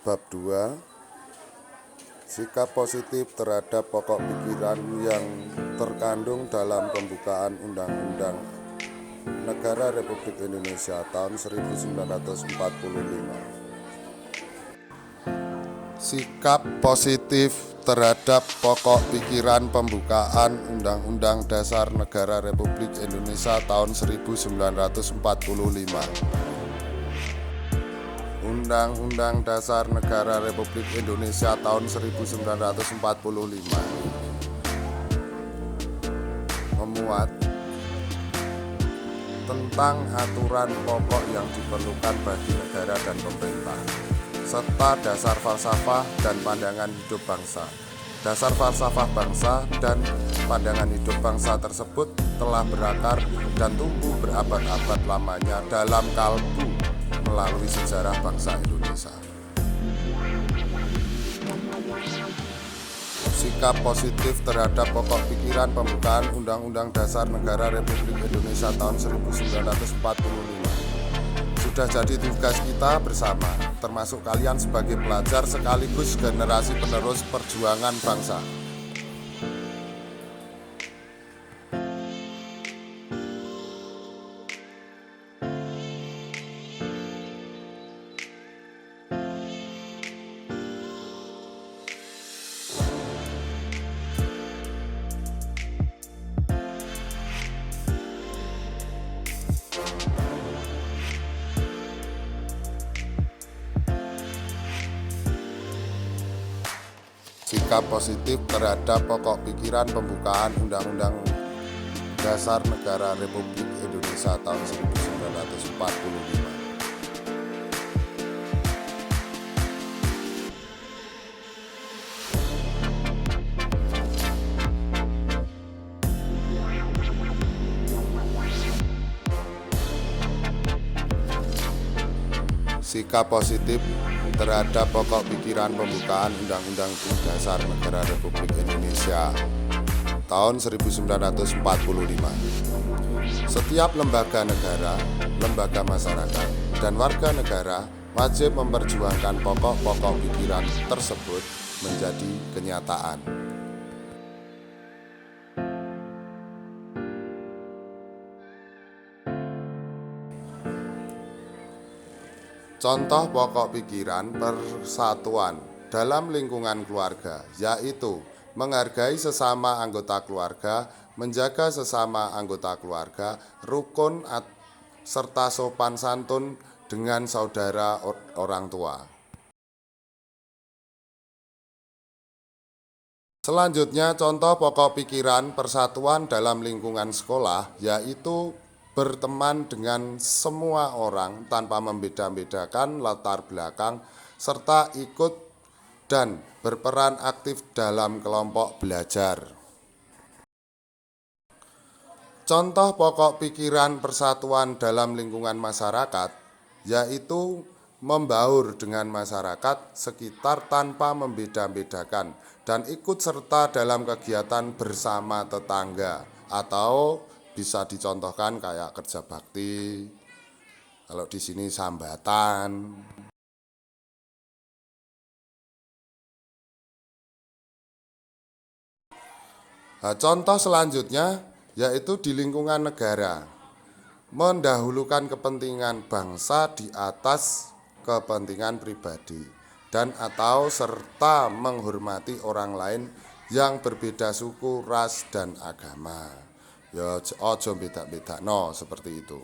Bab 2. Sikap positif terhadap pokok pikiran yang terkandung dalam pembukaan Undang-Undang Negara Republik Indonesia tahun 1945. Sikap positif terhadap pokok pikiran pembukaan Undang-Undang Dasar Negara Republik Indonesia tahun 1945. Undang-Undang Dasar Negara Republik Indonesia tahun 1945 memuat tentang aturan pokok yang diperlukan bagi negara dan pemerintah, serta dasar falsafah dan pandangan hidup bangsa. Dasar falsafah bangsa dan pandangan hidup bangsa tersebut telah berakar dan tumbuh berabad-abad lamanya dalam kalbu melalui sejarah bangsa Indonesia. Sikap positif terhadap pokok pikiran pembukaan Undang-Undang Dasar Negara Republik Indonesia tahun 1945 sudah jadi tugas kita bersama, termasuk kalian sebagai pelajar sekaligus generasi penerus perjuangan bangsa. Sikap positif terhadap pokok pikiran pembukaan Undang-Undang Dasar Negara Republik Indonesia tahun 1945. Sikap positif terhadap pokok pikiran pembukaan Undang-Undang Dasar Negara Republik Indonesia tahun 1945. Setiap lembaga negara, lembaga masyarakat, dan warga negara wajib memperjuangkan pokok-pokok pikiran tersebut menjadi kenyataan. Contoh pokok pikiran persatuan dalam lingkungan keluarga, yaitu menghargai sesama anggota keluarga, menjaga sesama anggota keluarga, rukun serta sopan santun dengan saudara orang tua. Selanjutnya, contoh pokok pikiran persatuan dalam lingkungan sekolah, yaitu berteman dengan semua orang tanpa membeda-bedakan latar belakang, serta ikut dan berperan aktif dalam kelompok belajar. Contoh pokok pikiran persatuan dalam lingkungan masyarakat, yaitu membaur dengan masyarakat sekitar tanpa membeda-bedakan dan ikut serta dalam kegiatan bersama tetangga, atau bisa dicontohkan kayak kerja bakti, kalau di sini sambatan. Nah, contoh selanjutnya yaitu di lingkungan negara, mendahulukan kepentingan bangsa di atas kepentingan pribadi dan atau serta menghormati orang lain yang berbeda suku, ras, dan agama. Ya ojo beda-beda no, seperti itu.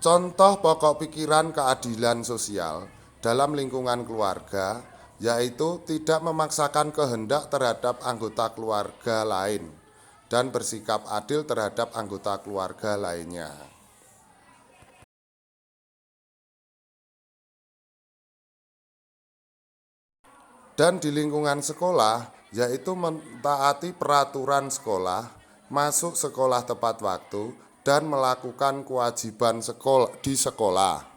Contoh pokok pikiran keadilan sosial dalam lingkungan keluarga, yaitu tidak memaksakan kehendak terhadap anggota keluarga lain dan bersikap adil terhadap anggota keluarga lainnya. Dan di lingkungan sekolah, yaitu mentaati peraturan sekolah, masuk sekolah tepat waktu, dan melakukan kewajiban di sekolah.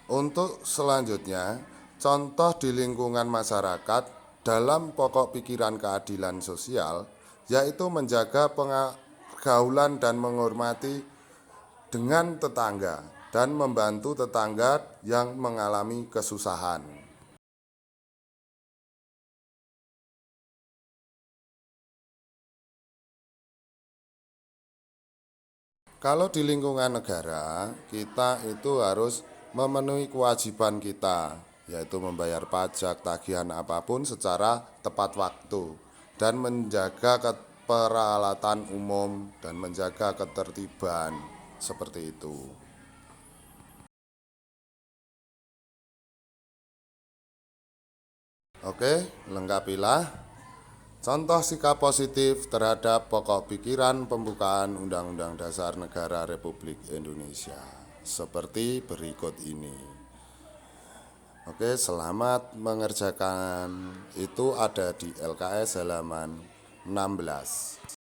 Untuk selanjutnya, contoh di lingkungan masyarakat dalam pokok pikiran keadilan sosial, yaitu menjaga pergaulan dan menghormati dengan tetangga dan membantu tetangga yang mengalami kesusahan. Kalau di lingkungan negara, kita itu harus memenuhi kewajiban kita, yaitu membayar pajak, tagihan apapun secara tepat waktu, dan menjaga peralatan umum dan menjaga ketertiban, seperti itu. Oke, lengkapilah contoh sikap positif terhadap pokok pikiran pembukaan Undang-Undang Dasar Negara Republik Indonesia seperti berikut ini. Oke, selamat mengerjakan. Itu ada di LKS halaman 16.